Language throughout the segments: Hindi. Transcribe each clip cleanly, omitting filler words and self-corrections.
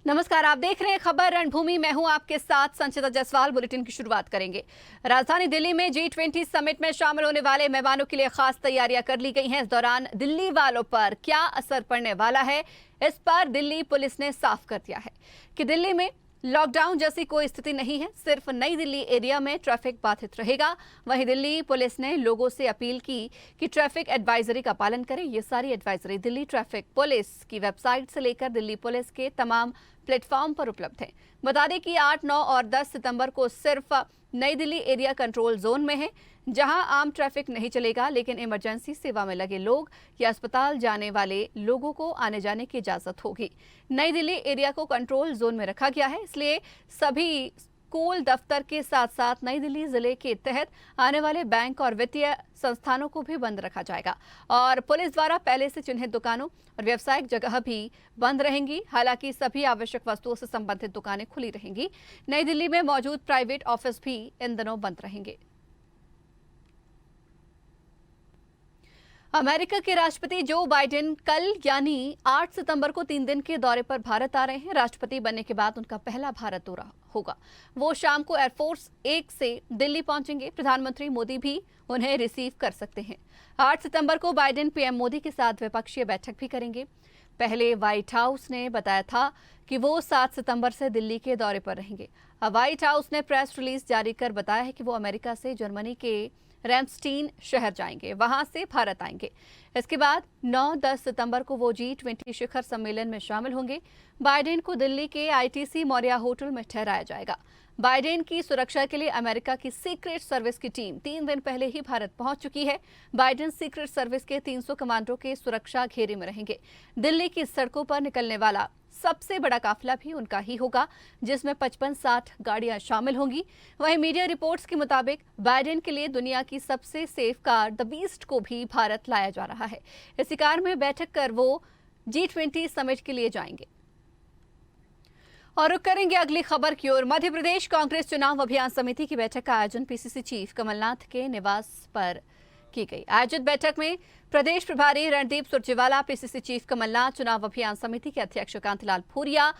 नमस्कार, आप देख रहे हैं खबर रणभूमि। मैं हूं आपके साथ संचिता जायसवाल। बुलेटिन की शुरुआत करेंगे। राजधानी दिल्ली में G20 समिट में शामिल होने वाले मेहमानों के लिए खास तैयारियां कर ली गई हैं। इस दौरान दिल्ली वालों पर क्या असर पड़ने वाला है, इस पर दिल्ली पुलिस ने साफ कर दिया है कि दिल्ली में लॉकडाउन जैसी कोई स्थिति नहीं है। सिर्फ नई दिल्ली एरिया में ट्रैफिक बाधित रहेगा। वहीं दिल्ली पुलिस ने लोगों से अपील की कि ट्रैफिक एडवाइजरी का पालन करें। ये सारी एडवाइजरी दिल्ली ट्रैफिक पुलिस की वेबसाइट से लेकर दिल्ली पुलिस के तमाम प्लेटफॉर्म पर उपलब्ध है। बता दें कि 8, 9 और 10 सितंबर को सिर्फ नई दिल्ली एरिया कंट्रोल जोन में है, जहां आम ट्रैफिक नहीं चलेगा, लेकिन इमरजेंसी सेवा में लगे लोग या अस्पताल जाने वाले लोगों को आने जाने की इजाजत होगी। नई दिल्ली एरिया को कंट्रोल जोन में रखा गया है, इसलिए सभी स्कूल, दफ्तर के साथ साथ नई दिल्ली जिले के तहत आने वाले बैंक और वित्तीय संस्थानों को भी बंद रखा जाएगा और पुलिस द्वारा पहले से चिन्हित दुकानों और व्यावसायिक जगह भी बंद रहेंगी। हालांकि सभी आवश्यक वस्तुओं से संबंधित दुकानें खुली रहेंगी। नई दिल्ली में मौजूद प्राइवेट ऑफिस भी इन दिनों बंद रहेंगे। अमेरिका के राष्ट्रपति जो बाइडेन कल यानी 8 सितंबर को 3 दिन के दौरे पर भारत आ रहे हैं। राष्ट्रपति बनने के बाद उनका पहला भारत दौरा होगा। वो शाम को एयरफोर्स 1 से दिल्ली पहुंचेंगे। प्रधानमंत्री मोदी भी उन्हें रिसीव कर सकते हैं। 8 सितंबर को बाइडेन पीएम मोदी के साथ द्विपक्षीय बैठक भी करेंगे। पहले व्हाइट हाउस ने बताया था कि वो 7 सितंबर से दिल्ली के दौरे पर रहेंगे। व्हाइट हाउस ने प्रेस रिलीज जारी कर बताया है कि वो अमेरिका से जर्मनी के रैमस्टीन शहर जाएंगे, वहां से भारत आएंगे। इसके बाद 9-10 सितंबर को वो G20 शिखर सम्मेलन में शामिल होंगे। बाइडेन को दिल्ली के ITC मौर्या होटल में ठहराया जाएगा। बाइडेन की सुरक्षा के लिए अमेरिका की सीक्रेट सर्विस की टीम 3 दिन पहले ही भारत पहुंच चुकी है। बाइडेन सीक्रेट सर्विस के 300 कमांडो के सुरक्षा घेरे में रहेंगे। दिल्ली की सड़कों पर निकलने वाला सबसे बड़ा काफिला भी उनका ही होगा, जिसमें 55-60 गाड़ियां शामिल होंगी। वहीं मीडिया रिपोर्ट्स के मुताबिक बाइडेन के लिए दुनिया की सबसे सेफ कार द बीस्ट को भी भारत लाया जा रहा है। इसी कार में बैठक कर वो G20 समिट के लिए जाएंगे। और रुक करेंगे अगली खबर की ओर। मध्य प्रदेश कांग्रेस चुनाव अभियान समिति की बैठक का आयोजन PCC चीफ कमलनाथ के निवास पर की गई। आयोजित बैठक में प्रदेश प्रभारी रणदीप सुरजेवाला, PCC चीफ कमलनाथ, चुनाव अभियान समिति के अध्यक्ष कांतिलाल भूरिया,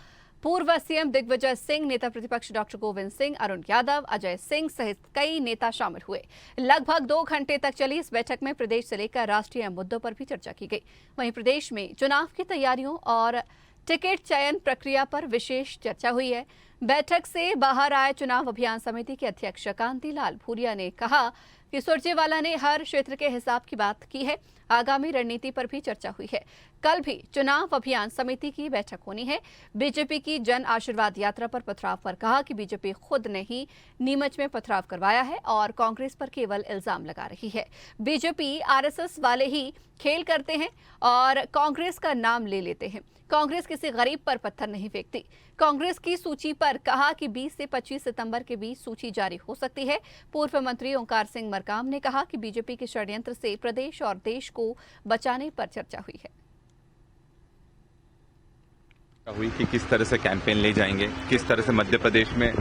पूर्व CM दिग्विजय सिंह, नेता प्रतिपक्ष डॉक्टर गोविंद सिंह, अरुण यादव, अजय सिंह सहित कई नेता शामिल हुए। लगभग 2 घंटे तक चली इस बैठक में प्रदेश से लेकर राष्ट्रीय मुद्दों पर भी चर्चा की गई। वहीं प्रदेश में चुनाव की तैयारियों और टिकट चयन प्रक्रिया पर विशेष चर्चा हुई है। बैठक से बाहर आए चुनाव अभियान समिति के अध्यक्ष कांतिलाल भूरिया ने कहा कि सुरजेवाला ने हर क्षेत्र के हिसाब की बात की है। आगामी रणनीति पर भी चर्चा हुई है। कल भी चुनाव अभियान समिति की बैठक होनी है। बीजेपी की जन आशीर्वाद यात्रा पर पथराव पर कहा कि बीजेपी खुद ने ही नीमच में पथराव करवाया है और कांग्रेस पर केवल इल्जाम लगा रही है। बीजेपी RSS वाले ही खेल करते हैं और कांग्रेस का नाम ले लेते हैं। कांग्रेस किसी गरीब पर पत्थर नहीं फेंकती। कांग्रेस की सूची पर कहा कि 20 से 25 सितंबर के बीच सूची जारी हो सकती है। पूर्व मंत्री ओंकार सिंह मरकाम ने कहा कि बीजेपी के षड्यंत्र से प्रदेश और देश को बचाने पर चर्चा हुई है। हुई कि किस तरह से कैंपेन ले जाएंगे, किस तरह से मध्य प्रदेश में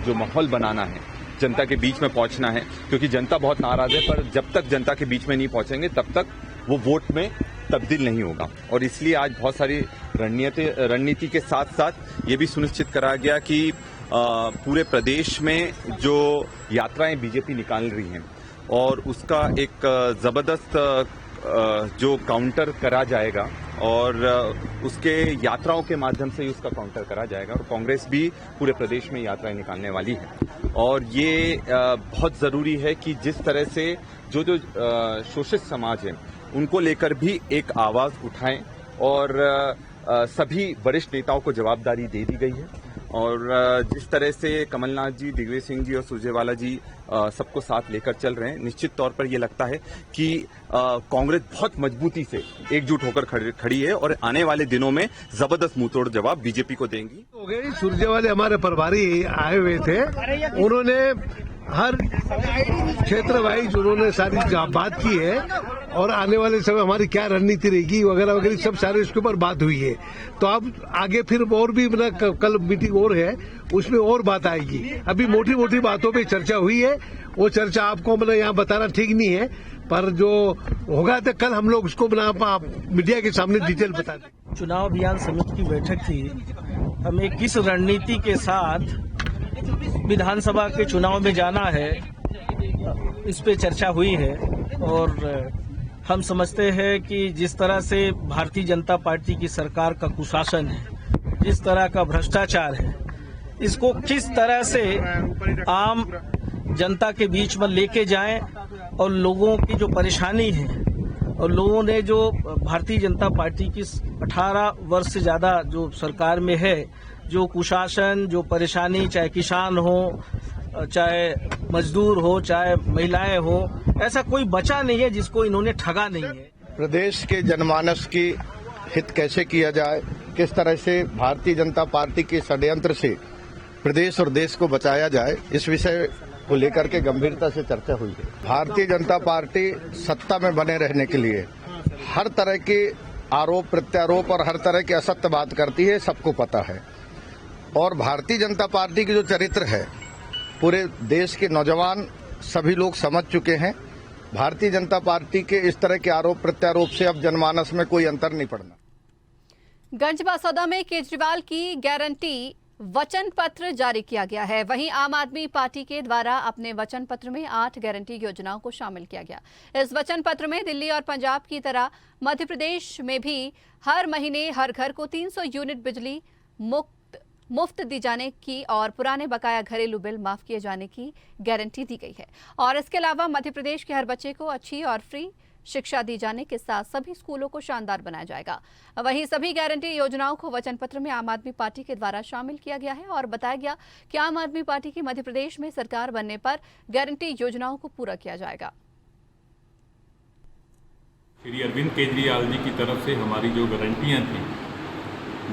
जो माहौल बनाना है, जनता के बीच में पहुंचना है, क्योंकि जनता बहुत नाराज है। पर जब तक जनता के बीच में नहीं पहुंचेंगे तब तक वो वोट में तब्दील नहीं होगा। और इसलिए आज बहुत सारी रणनीति के साथ साथ ये भी सुनिश्चित करा गया कि पूरे प्रदेश में जो यात्राएं बीजेपी निकाल रही हैं और उसका एक जबरदस्त जो काउंटर करा जाएगा और उसके यात्राओं के माध्यम से ही उसका काउंटर करा जाएगा। और कांग्रेस भी पूरे प्रदेश में यात्राएं निकालने वाली है। और ये बहुत जरूरी है कि जिस तरह से जो शोषित समाज है उनको लेकर भी एक आवाज उठाएं और सभी वरिष्ठ नेताओं को जवाबदारी दे दी गई है। और जिस तरह से कमलनाथ जी, दिग्विजय सिंह जी और सुरजेवाला जी सबको साथ लेकर चल रहे हैं, निश्चित तौर पर ये लगता है कि कांग्रेस बहुत मजबूती से एकजुट होकर खड़ी है और आने वाले दिनों में जबरदस्त मुंहतोड़ जवाब बीजेपी को देंगी। सुरजेवाला हमारे प्रभारी आए हुए थे, उन्होंने हर क्षेत्र वाइज उन्होंने सारी बात की है और आने वाले समय हमारी क्या रणनीति रहेगी वगैरह वगैरह सब सारे इसके ऊपर बात हुई है। तो अब आगे फिर और भी कल मीटिंग और है, उसमें और बात आएगी। अभी मोटी मोटी बातों पे चर्चा हुई है, वो चर्चा आपको यहाँ बताना ठीक नहीं है, पर जो होगा तो कल हम लोग उसको मीडिया के सामने डिटेल बता दें। चुनाव अभियान समिति की बैठक थी हमें किस रणनीति के साथ विधानसभा के चुनाव में जाना है, इस पे चर्चा हुई है। और हम समझते हैं कि जिस तरह से भारतीय जनता पार्टी की सरकार का कुशासन है, जिस तरह का भ्रष्टाचार है, इसको किस तरह से आम जनता के बीच में लेके जाएं और लोगों की जो परेशानी है, और लोगों ने जो भारतीय जनता पार्टी की 18 वर्ष से ज्यादा जो सरकार में है, जो कुशासन, जो परेशानी, चाहे किसान हो, चाहे मजदूर हो, चाहे महिलाएं हो, ऐसा कोई बचा नहीं है जिसको इन्होंने ठगा नहीं है। प्रदेश के जनमानस की हित कैसे किया जाए, किस तरह से भारतीय जनता पार्टी के षड्यंत्र से प्रदेश और देश को बचाया जाए, इस विषय को लेकर के गंभीरता से चर्चा हुई है। भारतीय जनता पार्टी सत्ता में बने रहने के लिए हर तरह के आरोप प्रत्यारोप और हर तरह की असत्य बात करती है, सबको पता है। और भारतीय जनता पार्टी की जो चरित्र है, पूरे देश के नौजवान सभी लोग समझ चुके हैं। भारतीय जनता पार्टी के इस तरह के आरोप प्रत्यारोप से अब जनमानस में कोई अंतर नहीं पड़ना। गंजबासौदा में केजरीवाल की गारंटी वचन पत्र जारी किया गया है। वहीं आम आदमी पार्टी के द्वारा अपने वचन पत्र में 8 गारंटी योजनाओं को शामिल किया गया। इस वचन पत्र में दिल्ली और पंजाब की तरह मध्य प्रदेश में भी हर महीने हर घर को 300 यूनिट बिजली मुफ्त दी जाने की और पुराने बकाया घरेलू बिल माफ किए जाने की गारंटी दी गई है। और इसके अलावा मध्य प्रदेश के हर बच्चे को अच्छी और फ्री शिक्षा दी जाने के साथ सभी स्कूलों को शानदार बनाया जाएगा। वहीं सभी गारंटी योजनाओं को वचन पत्र में आम आदमी पार्टी के द्वारा शामिल किया गया है और बताया गया कि आम आदमी पार्टी की मध्य प्रदेश में सरकार बनने पर गारंटी योजनाओं को पूरा किया जाएगा। श्री अरविंद केजरीवाल जी की तरफ से हमारी जो गारंटियां थी,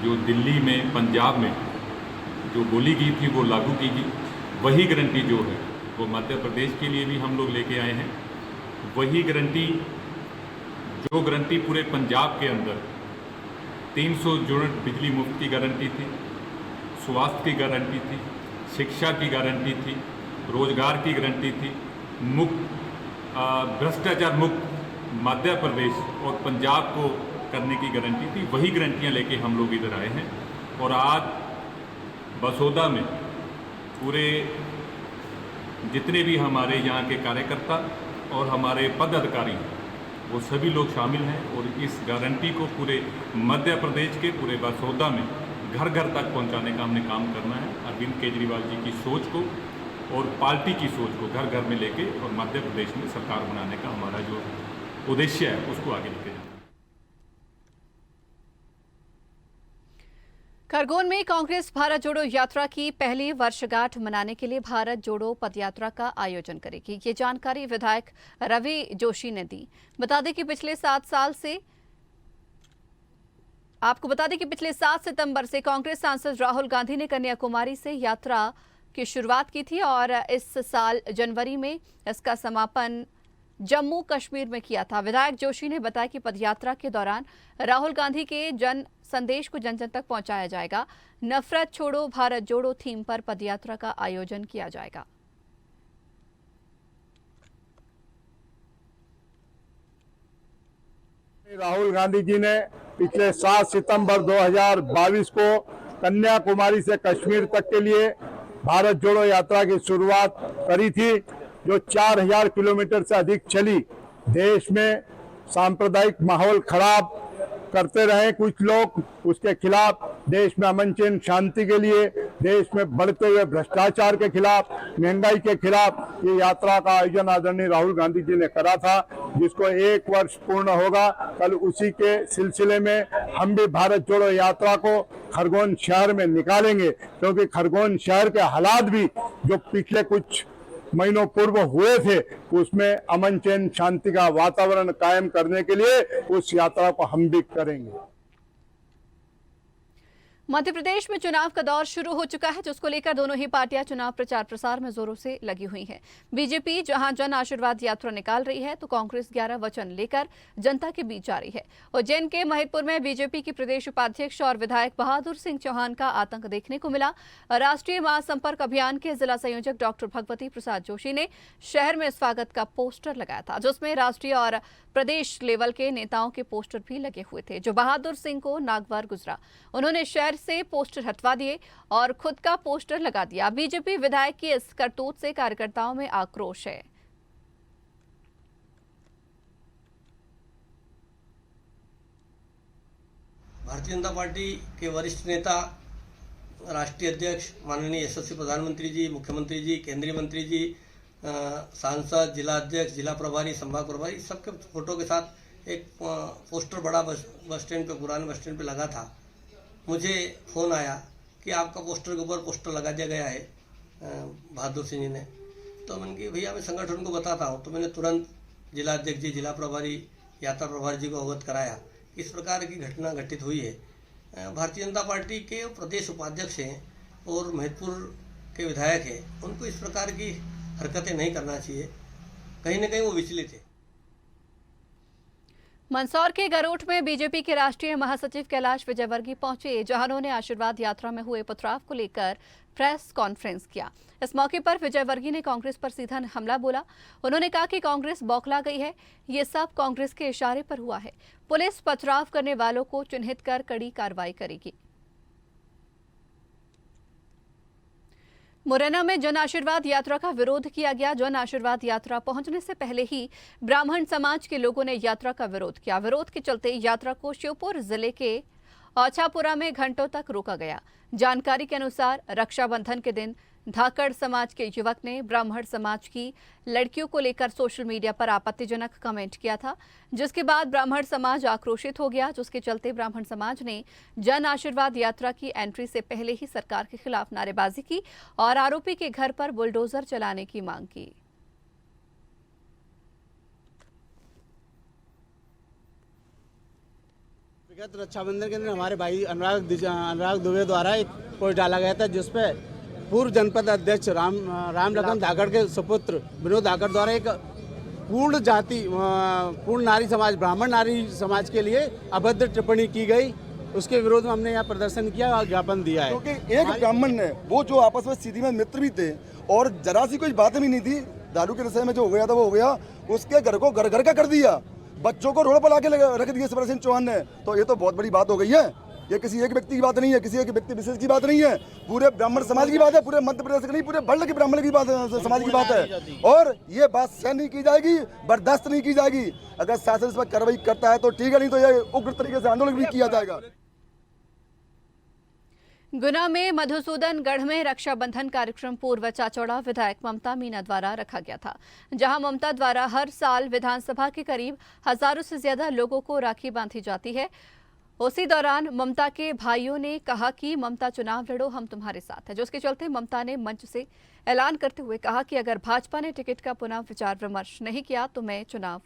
जो दिल्ली में, पंजाब में जो बोली गई थी, वो लागू की गई। वही गारंटी जो है वो मध्य प्रदेश के लिए भी हम लोग लेके आए हैं। वही गारंटी, जो गारंटी पूरे पंजाब के अंदर 300 यूनिट बिजली मुफ्त की गारंटी थी, स्वास्थ्य की गारंटी थी, शिक्षा की गारंटी थी, रोजगार की गारंटी थी, भ्रष्टाचार मुक्त मध्य प्रदेश और पंजाब को करने की गारंटी थी। वही गारंटियां लेके हम लोग इधर आए हैं। और आज बसोदा में पूरे जितने भी हमारे यहाँ के कार्यकर्ता और हमारे पदाधिकारी वो सभी लोग शामिल हैं और इस गारंटी को पूरे मध्य प्रदेश के पूरे बसोदा में घर घर तक पहुँचाने का हमने काम करना है। अरविंद केजरीवाल जी की सोच को और पार्टी की सोच को घर घर में लेके और मध्य प्रदेश में सरकार बनाने का हमारा जो उद्देश्य है उसको आगे लेके जाना। खरगोन में कांग्रेस भारत जोड़ो यात्रा की पहली वर्षगांठ मनाने के लिए भारत जोड़ो पदयात्रा का आयोजन करेगी। ये जानकारी विधायक रवि जोशी ने दी। बता दें कि पिछले 7 सितंबर से कांग्रेस सांसद राहुल गांधी ने कन्याकुमारी से यात्रा की शुरुआत की थी और इस साल जनवरी में इसका समापन जम्मू कश्मीर में किया था। विधायक जोशी ने बताया कि पदयात्रा के दौरान राहुल गांधी के जन संदेश को जन जन तक पहुंचाया जाएगा। नफरत छोड़ो भारत जोड़ो थीम पर पदयात्रा का आयोजन किया जाएगा। राहुल गांधी जी ने पिछले 7 सितंबर 2022 को कन्याकुमारी से कश्मीर तक के लिए भारत जोड़ो यात्रा की शुरुआत करी थी, जो 4000 किलोमीटर से अधिक चली। देश में सांप्रदायिक माहौल खराब करते रहे कुछ लोग, उसके खिलाफ, देश में अमन चैन शांति के लिए, देश में बढ़ते हुए भ्रष्टाचार के खिलाफ, महंगाई के खिलाफ ये यात्रा का आयोजन आदरणीय राहुल गांधी जी ने करा था, जिसको 1 वर्ष पूर्ण होगा। कल उसी के सिलसिले में हम भी भारत जोड़ो यात्रा को खरगोन शहर में निकालेंगे, क्योंकि खरगोन शहर के हालात भी जो पिछले कुछ महीनों पूर्व हुए थे, उसमें अमन चैन शांति का वातावरण कायम करने के लिए उस यात्रा को हम भी करेंगे। मध्य प्रदेश में चुनाव का दौर शुरू हो चुका है, जिसको लेकर दोनों ही पार्टियां चुनाव प्रचार प्रसार में जोरों से लगी हुई हैं। बीजेपी जहां जन आशीर्वाद यात्रा निकाल रही है, तो कांग्रेस 11 वचन लेकर जनता के बीच जा रही है। उज्जैन के महिदपुर में बीजेपी की प्रदेश उपाध्यक्ष और विधायक बहादुर सिंह चौहान का आतंक देखने को मिला। राष्ट्रीय महासंपर्क अभियान के जिला संयोजक डॉक्टर भगवती प्रसाद जोशी ने शहर में स्वागत का पोस्टर लगाया था, जिसमें राष्ट्रीय और प्रदेश लेवल के नेताओं के पोस्टर भी लगे हुए थे, जो बहादुर सिंह को नागवार गुजरा। उन्होंने शहर से पोस्टर हटवा दिए और खुद का पोस्टर लगा दिया। बीजेपी विधायक की इस करतूत से कार्यकर्ताओं में आक्रोश है। भारतीय जनता पार्टी के वरिष्ठ नेता, राष्ट्रीय अध्यक्ष माननीय यशस्वी प्रधानमंत्री जी, मुख्यमंत्री जी, केंद्रीय मंत्री जी, सांसद, जिला अध्यक्ष, जिला प्रभारी, संभाग प्रभारी, सबके फोटो के साथ एक पोस्टर बड़ा बस स्टैंड पे, पुराने बस स्टैंड पे लगा था। मुझे फोन आया कि आपका पोस्टर के ऊपर पोस्टर लगा दिया गया है बहादुर सिंह जी ने। तो मैंने कहा भैया मैं संगठन को बताता हूँ। तो मैंने तुरंत जिला अध्यक्ष जी, जिला प्रभारी, यात्रा प्रभारी जी को अवगत कराया। इस प्रकार की घटना घटित हुई है। भारतीय जनता पार्टी के प्रदेश उपाध्यक्ष हैं और महतपुर के विधायक हैं, उनको इस प्रकार की हरकतें नहीं करना चाहिए। कहीं न कहीं वो विचलित है। मंदसौर के गरोठ में बीजेपी के राष्ट्रीय महासचिव कैलाश विजयवर्गीय पहुंचे, जहां उन्होंने आशीर्वाद यात्रा में हुए पथराव को लेकर प्रेस कॉन्फ्रेंस किया। इस मौके पर विजयवर्गीय ने कांग्रेस पर सीधा हमला बोला। उन्होंने कहा कि कांग्रेस बौखला गई है, ये सब कांग्रेस के इशारे पर हुआ है। पुलिस पथराव करने वालों को चिन्हित कर कड़ी कार्रवाई करेगी। मुरैना में जन आशीर्वाद यात्रा का विरोध किया गया। जन आशीर्वाद यात्रा पहुंचने से पहले ही ब्राह्मण समाज के लोगों ने यात्रा का विरोध किया। विरोध के चलते यात्रा को श्योपुर जिले के औछापुरा में घंटों तक रोका गया। जानकारी के अनुसार रक्षाबंधन के दिन धाकड़ समाज के युवक ने ब्राह्मण समाज की लड़कियों को लेकर सोशल मीडिया पर आपत्तिजनक कमेंट किया था, जिसके बाद ब्राह्मण समाज आक्रोशित हो गया, जिसके चलते ब्राह्मण समाज ने जन आशीर्वाद यात्रा की एंट्री से पहले ही सरकार के खिलाफ नारेबाजी की और आरोपी के घर पर बुलडोजर चलाने की मांग की। रक्षाबंधन के दिन हमारे भाई अनुराग दुबे द्वारा एक पोस्ट डाला गया था, जिसपे पूर्व जनपद अध्यक्ष राम लखन धाकड़ के सुपुत्र विनोद धाकड़ द्वारा एक पूर्ण नारी समाज, ब्राह्मण नारी समाज के लिए अभद्र टिप्पणी की गई। उसके विरोध में हमने यहाँ प्रदर्शन किया और ज्ञापन दिया है। क्योंकि एक ब्राह्मण ने, वो जो आपस में स्थिति में मित्र भी थे और जरा सी कोई बात भी नहीं थी, दारू के नशे में जो हो गया था वो हो गया, उसके घर को घर घर का कर दिया, बच्चों को रोड पर लाके रख दिया शिवराज सिंह चौहान ने। तो ये तो बहुत बड़ी बात हो गई है। ये किसी एक व्यक्ति की बात नहीं है, किसी एक व्यक्ति विशेष की बात नहीं है, पूरे ब्राह्मण समाज की बात है, पूरे मध्य प्रदेश की नहीं, पूरे वर्ल्ड के ब्राह्मण की बात, समाज की बात है। और ये बात सहन नहीं की जाएगी, बर्दाश्त नहीं की जाएगी। अगर शासन इस पर कार्रवाई करता है तो ठीक है, नहीं तो ये उग्र तरीके से आंदोलन भी किया जाएगा। गुना में मधुसूदनगढ़ में रक्षाबंधन कार्यक्रम पूर्व चाचौड़ा विधायक ममता मीना द्वारा रखा गया था, जहां ममता द्वारा हर साल विधानसभा के करीब हजारों से ज्यादा लोगों को राखी बांधी जाती है। उसी दौरान ममता के भाइयों ने कहा कि ममता चुनाव लड़ो, हम तुम्हारे साथ हैं, जिसके चलते ममता ने मंच से ऐलान करते हुए कहा कि अगर भाजपा ने टिकट का पुनः विचार विमर्श नहीं किया तो मैं चुनाव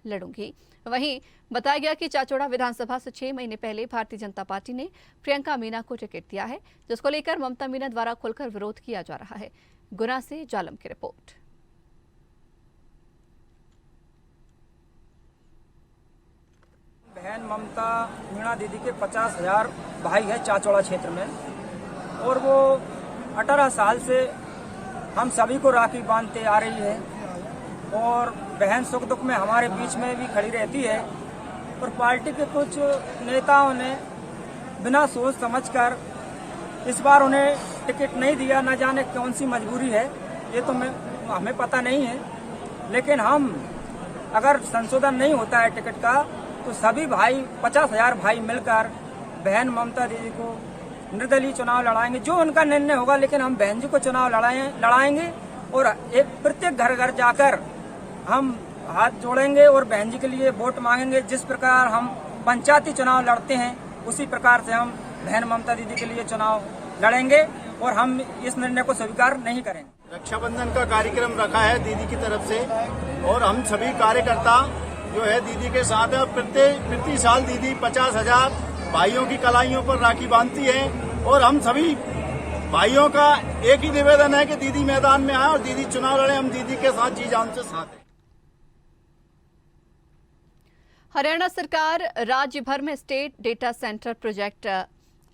लड़ूंगी। वहीं बताया गया कि चाचौड़ा विधानसभा से 6 महीने पहले भारतीय जनता पार्टी ने प्रियंका मीना को टिकट दिया है, जिसको लेकर ममता मीना द्वारा खुलकर विरोध किया जा रहा है। गुना से जालम की रिपोर्ट। बहन ममता मीणा दीदी के 50,000 भाई है चाचौड़ा क्षेत्र में, और वो 18 साल से हम सभी को राखी बांधते आ रही है और बहन सुख दुख में हमारे बीच में भी खड़ी रहती है। और पार्टी के कुछ नेताओं ने बिना सोच समझकर इस बार उन्हें टिकट नहीं दिया। न जाने कौन सी मजबूरी है, ये तो हमें पता नहीं है। लेकिन हम अगर संशोधन नहीं होता है टिकट का, तो सभी भाई 50,000 भाई मिलकर बहन ममता दीदी को निर्दलीय चुनाव लड़ाएंगे, जो उनका निर्णय होगा। लेकिन हम बहन जी को चुनाव लड़ाएंगे और एक प्रत्येक घर घर जाकर हम हाथ जोड़ेंगे और बहन जी के लिए वोट मांगेंगे। जिस प्रकार हम पंचायती चुनाव लड़ते हैं, उसी प्रकार से हम बहन ममता दीदी के लिए चुनाव लड़ेंगे और हम इस निर्णय को स्वीकार नहीं करेंगे। रक्षाबंधन का कार्यक्रम रखा है दीदी की तरफ से, और हम सभी कार्यकर्ता जो है दीदी के साथ है। और प्रति साल दीदी 50,000 भाइयों की कलाइयों पर राखी बांधती है, और हम सभी भाइयों का एक ही निवेदन है कि दीदी मैदान में आए और दीदी चुनाव लड़े। हम दीदी के साथ जी जान से साथ हैं। हरियाणा सरकार राज्य भर में state data centre project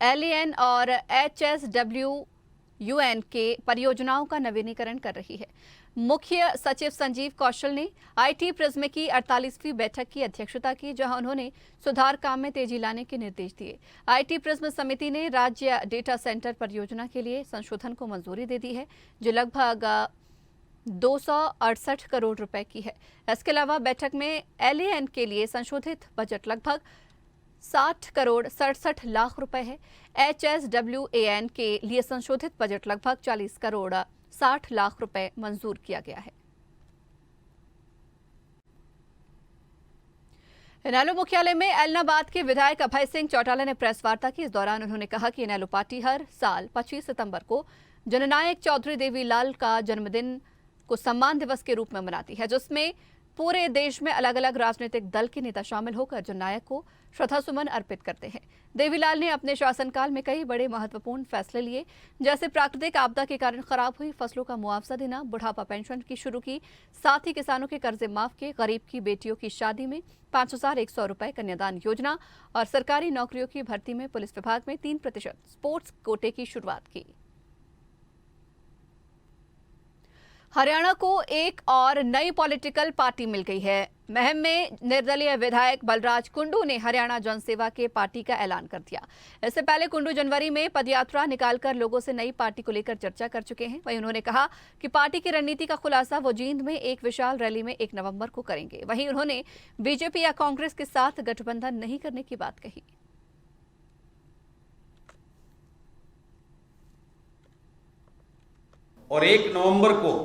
LAN और HSWUN के परियोजनाओं का नवीनीकरण कर रही है। मुख्य सचिव संजीव कौशल ने आईटी प्रिज्म की 48वीं बैठक की अध्यक्षता की, जहां उन्होंने सुधार काम में तेजी लाने के निर्देश दिए। आईटी प्रिज्म समिति ने राज्य डेटा सेंटर परियोजना के लिए संशोधन को मंजूरी दे दी है, जो लगभग 268 करोड़ रुपए की है। इसके अलावा बैठक में LAN के लिए संशोधित बजट लगभग 60 करोड़ 67 लाख रुपए है। HSWAN के लिए संशोधित बजट लगभग 40 करोड़ 60 लाख रुपए मंजूर किया गया है। इनेलो मुख्यालय में एलनाबाद के विधायक अभय सिंह चौटाला ने प्रेस वार्ता की। इस दौरान उन्होंने कहा कि इनेलो पार्टी हर साल 25 सितंबर को जननायक चौधरी देवीलाल का जन्मदिन को सम्मान दिवस के रूप में मनाती है, जिसमें पूरे देश में अलग अलग राजनीतिक दल के नेता शामिल होकर जननायक को श्रद्धासुमन अर्पित करते हैं। देवीलाल ने अपने शासनकाल में कई बड़े महत्वपूर्ण फैसले लिए, जैसे प्राकृतिक आपदा के कारण खराब हुई फसलों का मुआवजा देना, बुढ़ापा पेंशन की शुरू की, साथ ही किसानों के कर्जे माफ किए, गरीब की बेटियों की शादी में 5100 रुपए कन्यादान योजना और सरकारी नौकरियों की भर्ती में पुलिस विभाग में 3% स्पोर्ट्स कोटे की शुरुआत की। हरियाणा को एक और नई पॉलिटिकल पार्टी मिल गई है। महम में निर्दलीय विधायक बलराज कुंडू ने हरियाणा जनसेवा के पार्टी का ऐलान कर दिया। इससे पहले कुंडू जनवरी में पदयात्रा निकालकर लोगों से नई पार्टी को लेकर चर्चा कर चुके हैं। वहीं उन्होंने कहा कि पार्टी की रणनीति का खुलासा वो जींद में एक विशाल रैली में 1 नवंबर को करेंगे। वहीं उन्होंने बीजेपी या कांग्रेस के साथ गठबंधन नहीं करने की बात कही। और 1 नवंबर को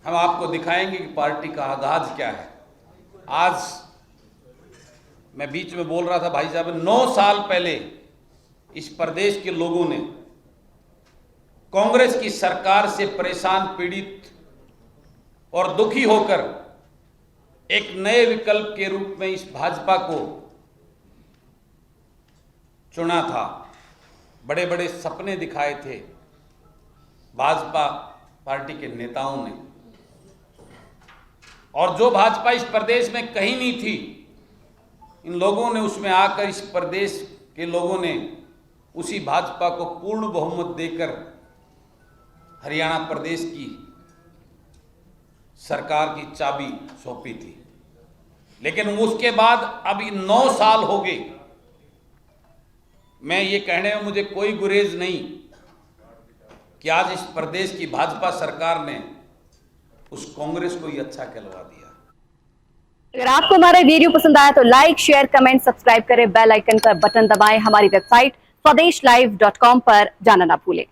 हम आपको दिखाएंगे कि पार्टी का आगाज क्या है। आज मैं बीच में बोल रहा था भाई साहब, 9 साल पहले इस प्रदेश के लोगों ने कांग्रेस की सरकार से परेशान, पीड़ित और दुखी होकर एक नए विकल्प के रूप में इस भाजपा को चुना था। बड़े बड़े सपने दिखाए थे भाजपा पार्टी के नेताओं ने, और जो भाजपा इस प्रदेश में कहीं नहीं थी, इन लोगों ने उसमें आकर इस प्रदेश के लोगों ने उसी भाजपा को पूर्ण बहुमत देकर हरियाणा प्रदेश की सरकार की चाबी सौंपी थी। लेकिन उसके बाद अभी 9 साल हो गए। मैं ये कहने में मुझे कोई गुरेज नहीं कि आज इस प्रदेश की भाजपा सरकार ने उस कांग्रेस को ही अच्छा कहलवा दिया। अगर आपको हमारा वीडियो पसंद आया तो लाइक, शेयर, कमेंट, सब्सक्राइब करें, बेल आइकन का बटन दबाएं। हमारी वेबसाइट swdeshlive.com पर जाना ना भूलें।